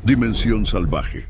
Dimensión Salvaje.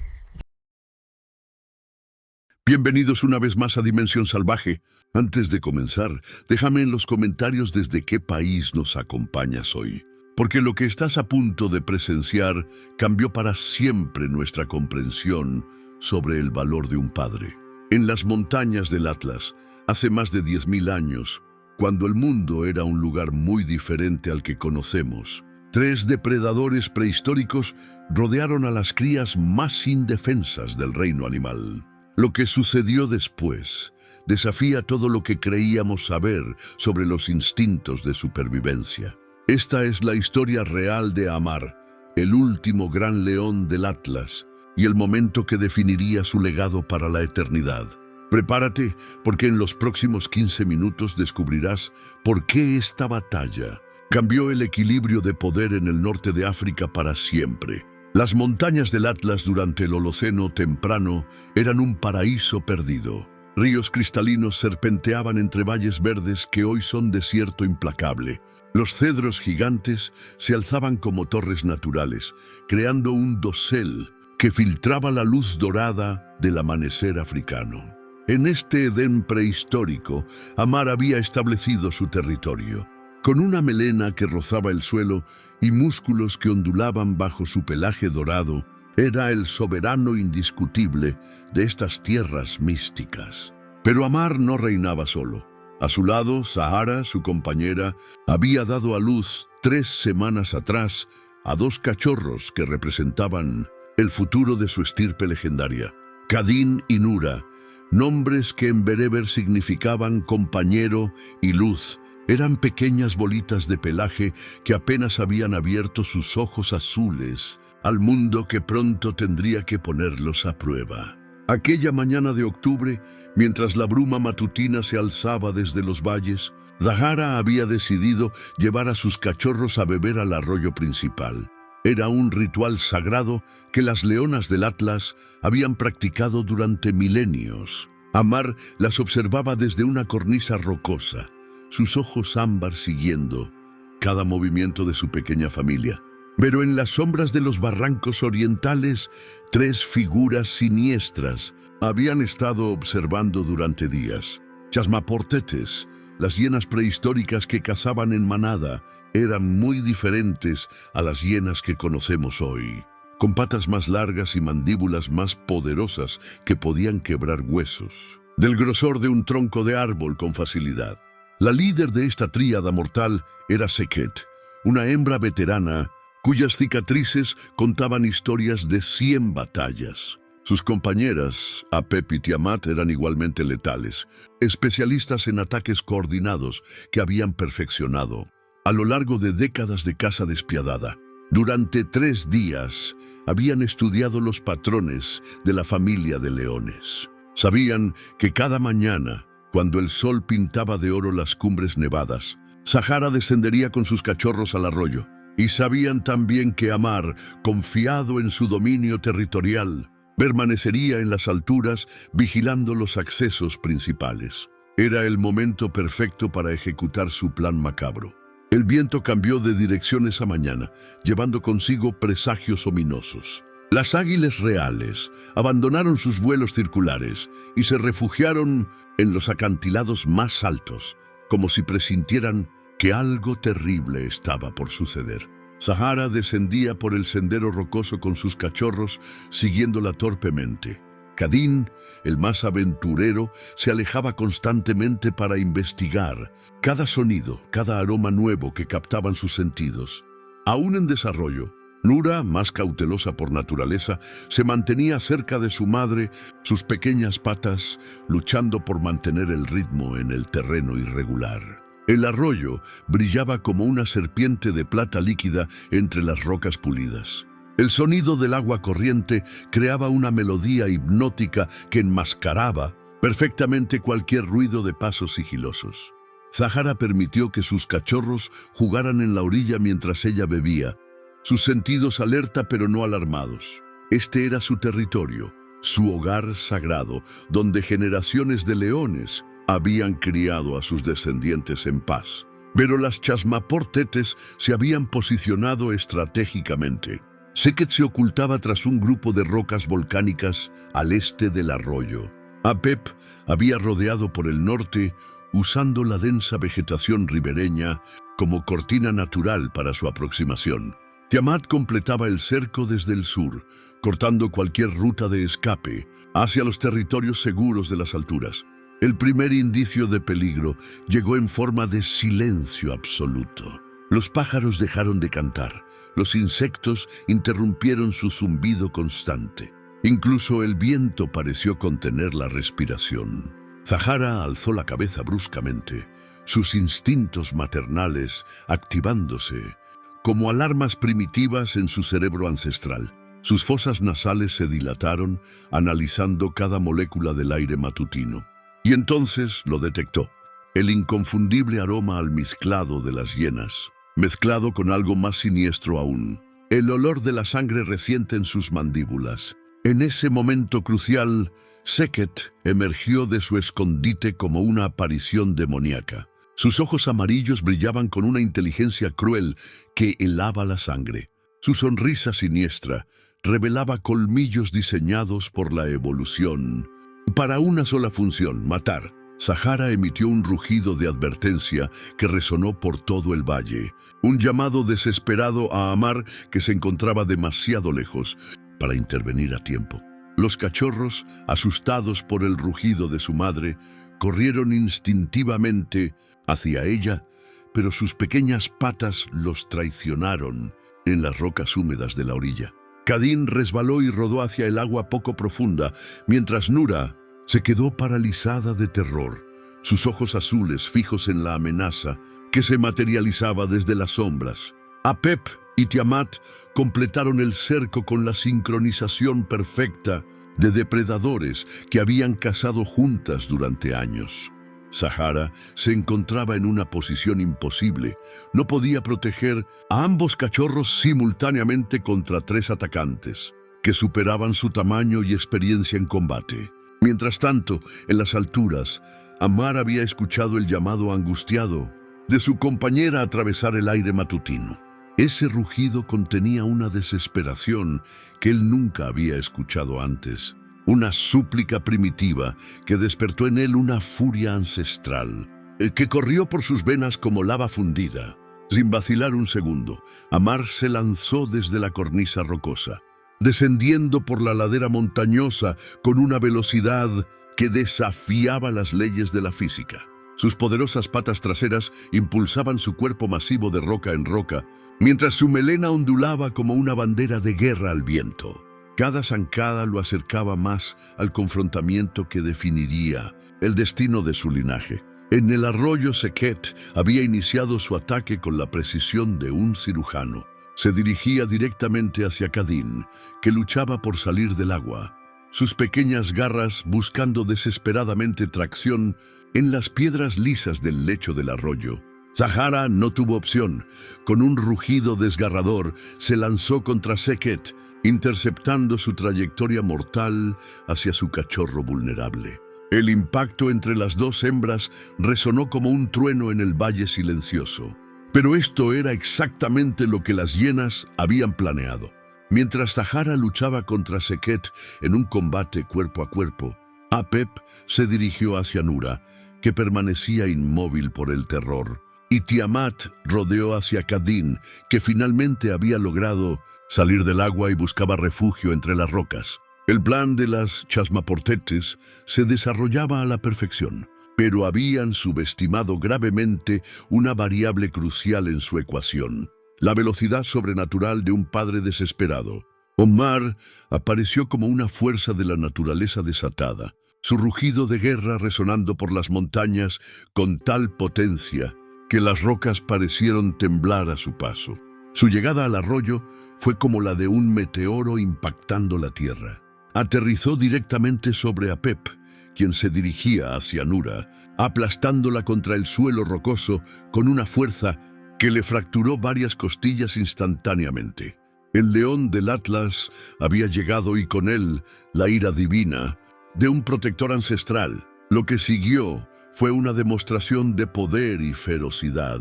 Bienvenidos una vez más a Dimensión Salvaje. Antes de comenzar, déjame en los comentarios desde qué país nos acompañas hoy. Porque lo que estás a punto de presenciar cambió para siempre nuestra comprensión sobre el valor de un padre. En las montañas del Atlas, hace más de 10.000 años, cuando el mundo era un lugar muy diferente al que conocemos, 3 depredadores prehistóricos rodearon a las crías más indefensas del reino animal. Lo que sucedió después desafía todo lo que creíamos saber sobre los instintos de supervivencia. Esta es la historia real de Amar, el último gran león del Atlas, y el momento que definiría su legado para la eternidad. Prepárate, porque en los próximos 15 minutos descubrirás por qué esta batalla cambió el equilibrio de poder en el norte de África para siempre. Las montañas del Atlas durante el Holoceno temprano eran un paraíso perdido. Ríos cristalinos serpenteaban entre valles verdes que hoy son desierto implacable. Los cedros gigantes se alzaban como torres naturales, creando un dosel que filtraba la luz dorada del amanecer africano. En este Edén prehistórico, Amar había establecido su territorio. Con una melena que rozaba el suelo y músculos que ondulaban bajo su pelaje dorado, era el soberano indiscutible de estas tierras místicas. Pero Amar no reinaba solo. A su lado, Sahara, su compañera, había dado a luz 3 semanas atrás a 2 cachorros que representaban el futuro de su estirpe legendaria. Kadin y Nura, nombres que en bereber significaban compañero y luz. Eran pequeñas bolitas de pelaje que apenas habían abierto sus ojos azules al mundo que pronto tendría que ponerlos a prueba. Aquella mañana de octubre, mientras la bruma matutina se alzaba desde los valles, Sahara había decidido llevar a sus cachorros a beber al arroyo principal. Era un ritual sagrado que las leonas del Atlas habían practicado durante milenios. Amar las observaba desde una cornisa rocosa, sus ojos ámbar siguiendo cada movimiento de su pequeña familia. Pero en las sombras de los barrancos orientales, 3 figuras siniestras habían estado observando durante días. Chasmaportetes, las hienas prehistóricas que cazaban en manada, eran muy diferentes a las hienas que conocemos hoy, con patas más largas y mandíbulas más poderosas que podían quebrar huesos, del grosor de un tronco de árbol con facilidad. La líder de esta tríada mortal era Seket, una hembra veterana cuyas cicatrices contaban historias de 100 batallas. Sus compañeras, Apep y Tiamat, eran igualmente letales, especialistas en ataques coordinados que habían perfeccionado a lo largo de décadas de caza despiadada. Durante 3 días habían estudiado los patrones de la familia de leones. Sabían que cada mañana, cuando el sol pintaba de oro las cumbres nevadas, Sahara descendería con sus cachorros al arroyo. Y sabían también que Amar, confiado en su dominio territorial, permanecería en las alturas vigilando los accesos principales. Era el momento perfecto para ejecutar su plan macabro. El viento cambió de dirección esa mañana, llevando consigo presagios ominosos. Las águilas reales abandonaron sus vuelos circulares y se refugiaron en los acantilados más altos, como si presintieran que algo terrible estaba por suceder. Sahara descendía por el sendero rocoso con sus cachorros, siguiéndola torpemente. Kadin, el más aventurero, se alejaba constantemente para investigar cada sonido, cada aroma nuevo que captaban sus sentidos. Aún en desarrollo, Nura, más cautelosa por naturaleza, se mantenía cerca de su madre, sus pequeñas patas luchando por mantener el ritmo en el terreno irregular. El arroyo brillaba como una serpiente de plata líquida entre las rocas pulidas. El sonido del agua corriente creaba una melodía hipnótica que enmascaraba perfectamente cualquier ruido de pasos sigilosos. Sahara permitió que sus cachorros jugaran en la orilla mientras ella bebía, sus sentidos alerta pero no alarmados. Este era su territorio, su hogar sagrado, donde generaciones de leones habían criado a sus descendientes en paz. Pero las chasmaportetes se habían posicionado estratégicamente. Seket se ocultaba tras un grupo de rocas volcánicas al este del arroyo. Apep había rodeado por el norte, usando la densa vegetación ribereña como cortina natural para su aproximación. Tiamat completaba el cerco desde el sur, cortando cualquier ruta de escape hacia los territorios seguros de las alturas. El primer indicio de peligro llegó en forma de silencio absoluto. Los pájaros dejaron de cantar, los insectos interrumpieron su zumbido constante. Incluso el viento pareció contener la respiración. Zahara alzó la cabeza bruscamente, sus instintos maternales activándose como alarmas primitivas en su cerebro ancestral. Sus fosas nasales se dilataron, analizando cada molécula del aire matutino. Y entonces lo detectó, el inconfundible aroma almizclado de las hienas, mezclado con algo más siniestro aún, el olor de la sangre reciente en sus mandíbulas. En ese momento crucial, Seket emergió de su escondite como una aparición demoníaca. Sus ojos amarillos brillaban con una inteligencia cruel que helaba la sangre. Su sonrisa siniestra revelaba colmillos diseñados por la evolución para una sola función: matar. Zahara emitió un rugido de advertencia que resonó por todo el valle, un llamado desesperado a Amar, que se encontraba demasiado lejos para intervenir a tiempo. Los cachorros, asustados por el rugido de su madre, corrieron instintivamente hacia ella, pero sus pequeñas patas los traicionaron en las rocas húmedas de la orilla. Kadin resbaló y rodó hacia el agua poco profunda, mientras Nura se quedó paralizada de terror, sus ojos azules fijos en la amenaza que se materializaba desde las sombras. Apep y Tiamat completaron el cerco con la sincronización perfecta de depredadores que habían cazado juntas durante años. Zahara se encontraba en una posición imposible. No podía proteger a ambos cachorros simultáneamente contra 3 atacantes, que superaban su tamaño y experiencia en combate. Mientras tanto, en las alturas, Amar había escuchado el llamado angustiado de su compañera a atravesar el aire matutino. Ese rugido contenía una desesperación que él nunca había escuchado antes, una súplica primitiva que despertó en él una furia ancestral, que corrió por sus venas como lava fundida. Sin vacilar un segundo, Amar se lanzó desde la cornisa rocosa, descendiendo por la ladera montañosa con una velocidad que desafiaba las leyes de la física. Sus poderosas patas traseras impulsaban su cuerpo masivo de roca en roca, mientras su melena ondulaba como una bandera de guerra al viento. Cada zancada lo acercaba más al confrontamiento que definiría el destino de su linaje. En el arroyo, Seket había iniciado su ataque con la precisión de un cirujano. Se dirigía directamente hacia Kadin, que luchaba por salir del agua, sus pequeñas garras buscando desesperadamente tracción en las piedras lisas del lecho del arroyo. Zahara no tuvo opción. Con un rugido desgarrador, se lanzó contra Seket, interceptando su trayectoria mortal hacia su cachorro vulnerable. El impacto entre las 2 hembras resonó como un trueno en el valle silencioso. Pero esto era exactamente lo que las hienas habían planeado. Mientras Zahara luchaba contra Seket en un combate cuerpo a cuerpo, Apep se dirigió hacia Nura, que permanecía inmóvil por el terror, y Tiamat rodeó hacia Kadin, que finalmente había logrado salir del agua y buscaba refugio entre las rocas. El plan de las chasmaportetes se desarrollaba a la perfección, pero habían subestimado gravemente una variable crucial en su ecuación: la velocidad sobrenatural de un padre desesperado. Omar apareció como una fuerza de la naturaleza desatada, su rugido de guerra resonando por las montañas con tal potencia que las rocas parecieron temblar a su paso. Su llegada al arroyo fue como la de un meteoro impactando la tierra. Aterrizó directamente sobre Apep, quien se dirigía hacia Nura, aplastándola contra el suelo rocoso con una fuerza que le fracturó varias costillas instantáneamente. El león del Atlas había llegado y con él la ira divina de un protector ancestral. Lo que siguió fue una demostración de poder y ferocidad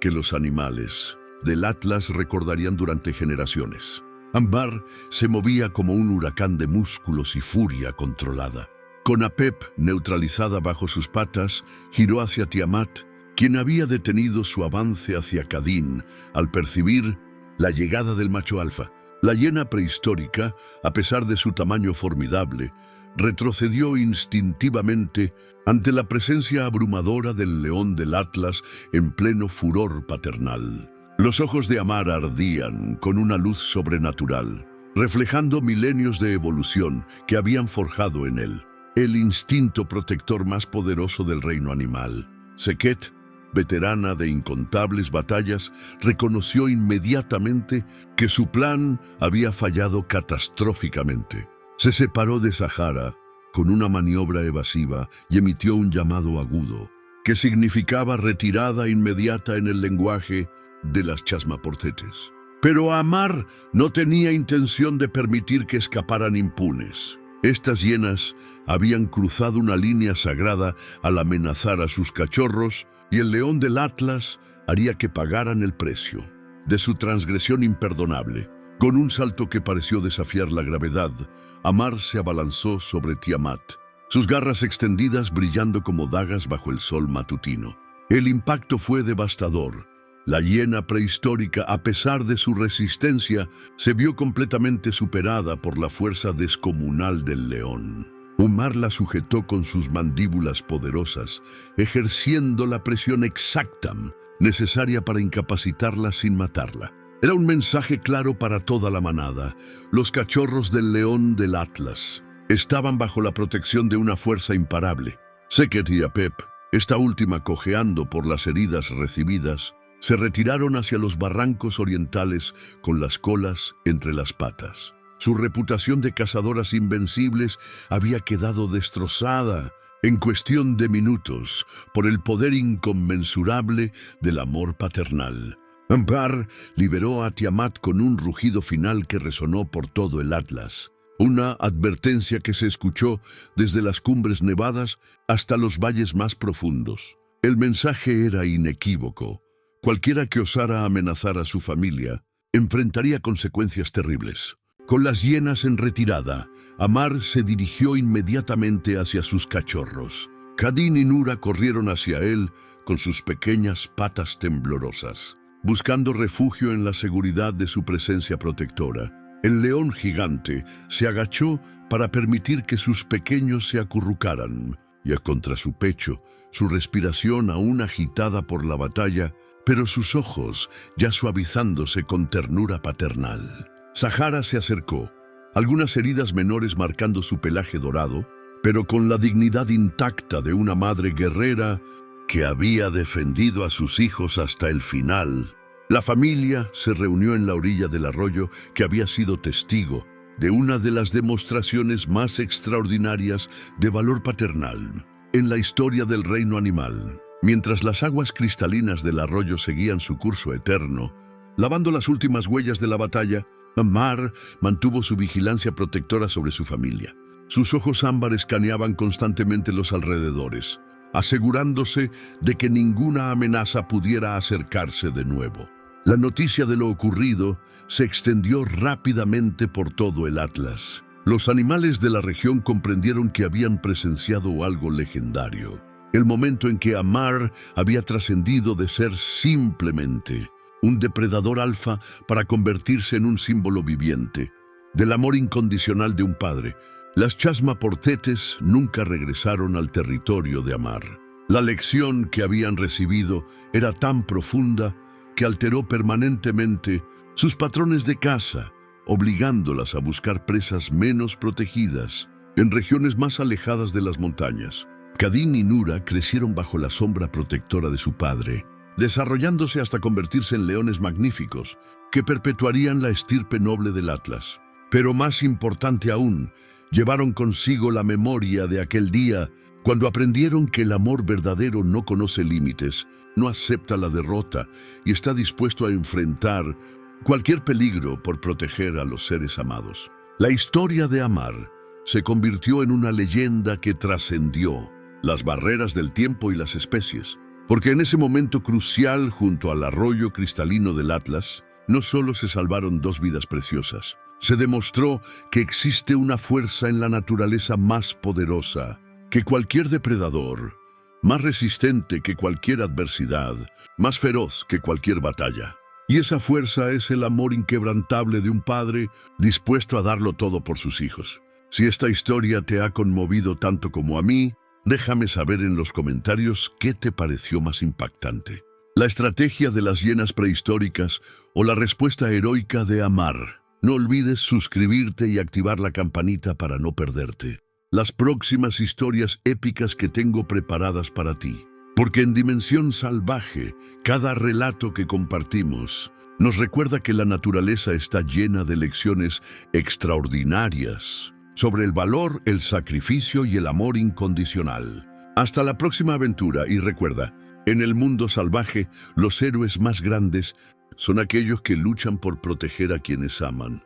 que los animales del Atlas recordarían durante generaciones. Ambar se movía como un huracán de músculos y furia controlada. Con Apep neutralizada bajo sus patas, giró hacia Tiamat, quien había detenido su avance hacia Kadin al percibir la llegada del macho alfa. La hiena prehistórica, a pesar de su tamaño formidable, retrocedió instintivamente ante la presencia abrumadora del león del Atlas en pleno furor paternal. Los ojos de Amar ardían con una luz sobrenatural, reflejando milenios de evolución que habían forjado en él el instinto protector más poderoso del reino animal. Seket, veterana de incontables batallas, reconoció inmediatamente que su plan había fallado catastróficamente. Se separó de Sahara con una maniobra evasiva y emitió un llamado agudo, que significaba retirada inmediata en el lenguaje de las chasmaporcetes. Pero Amar no tenía intención de permitir que escaparan impunes. Estas hienas habían cruzado una línea sagrada al amenazar a sus cachorros, y el león del Atlas haría que pagaran el precio de su transgresión imperdonable. Con un salto que pareció desafiar la gravedad, Amar se abalanzó sobre Tiamat, sus garras extendidas brillando como dagas bajo el sol matutino. El impacto fue devastador. La hiena prehistórica, a pesar de su resistencia, se vio completamente superada por la fuerza descomunal del león. Amar la sujetó con sus mandíbulas poderosas, ejerciendo la presión exacta necesaria para incapacitarla sin matarla. Era un mensaje claro para toda la manada. Los cachorros del león del Atlas estaban bajo la protección de una fuerza imparable. Seket y Apep, esta última cojeando por las heridas recibidas, se retiraron hacia los barrancos orientales con las colas entre las patas. Su reputación de cazadoras invencibles había quedado destrozada en cuestión de minutos por el poder inconmensurable del amor paternal. Ambar liberó a Tiamat con un rugido final que resonó por todo el Atlas, una advertencia que se escuchó desde las cumbres nevadas hasta los valles más profundos. El mensaje era inequívoco. Cualquiera que osara amenazar a su familia enfrentaría consecuencias terribles. Con las hienas en retirada, Amar se dirigió inmediatamente hacia sus cachorros. Kadin y Nura corrieron hacia él con sus pequeñas patas temblorosas, buscando refugio en la seguridad de su presencia protectora. El león gigante se agachó para permitir que sus pequeños se acurrucaran, y contra su pecho, su respiración aún agitada por la batalla, pero sus ojos ya suavizándose con ternura paternal. Sahara se acercó, algunas heridas menores marcando su pelaje dorado, pero con la dignidad intacta de una madre guerrera que había defendido a sus hijos hasta el final. La familia se reunió en la orilla del arroyo que había sido testigo de una de las demostraciones más extraordinarias de valor paternal en la historia del reino animal. Mientras las aguas cristalinas del arroyo seguían su curso eterno, lavando las últimas huellas de la batalla, Amar mantuvo su vigilancia protectora sobre su familia. Sus ojos ámbar escaneaban constantemente los alrededores, asegurándose de que ninguna amenaza pudiera acercarse de nuevo. La noticia de lo ocurrido se extendió rápidamente por todo el Atlas. Los animales de la región comprendieron que habían presenciado algo legendario. El momento en que Amar había trascendido de ser simplemente un depredador alfa para convertirse en un símbolo viviente del amor incondicional de un padre. Las chasmaporcetes nunca regresaron al territorio de Amar. La lección que habían recibido era tan profunda que alteró permanentemente sus patrones de caza, obligándolas a buscar presas menos protegidas en regiones más alejadas de las montañas. Kadin y Nura crecieron bajo la sombra protectora de su padre, desarrollándose hasta convertirse en leones magníficos que perpetuarían la estirpe noble del Atlas. Pero más importante aún, llevaron consigo la memoria de aquel día cuando aprendieron que el amor verdadero no conoce límites, no acepta la derrota y está dispuesto a enfrentar cualquier peligro por proteger a los seres amados. La historia de Amar se convirtió en una leyenda que trascendió las barreras del tiempo y las especies, porque en ese momento crucial junto al arroyo cristalino del Atlas, no solo se salvaron dos vidas preciosas, se demostró que existe una fuerza en la naturaleza más poderosa que cualquier depredador, más resistente que cualquier adversidad, más feroz que cualquier batalla. Y esa fuerza es el amor inquebrantable de un padre dispuesto a darlo todo por sus hijos. Si esta historia te ha conmovido tanto como a mí, déjame saber en los comentarios qué te pareció más impactante. La estrategia de las hienas prehistóricas o la respuesta heroica de amar. No olvides suscribirte y activar la campanita para no perderte las próximas historias épicas que tengo preparadas para ti. Porque en Dimensión Salvaje, cada relato que compartimos nos recuerda que la naturaleza está llena de lecciones extraordinarias sobre el valor, el sacrificio y el amor incondicional. Hasta la próxima aventura y recuerda, en el mundo salvaje, los héroes más grandes son aquellos que luchan por proteger a quienes aman.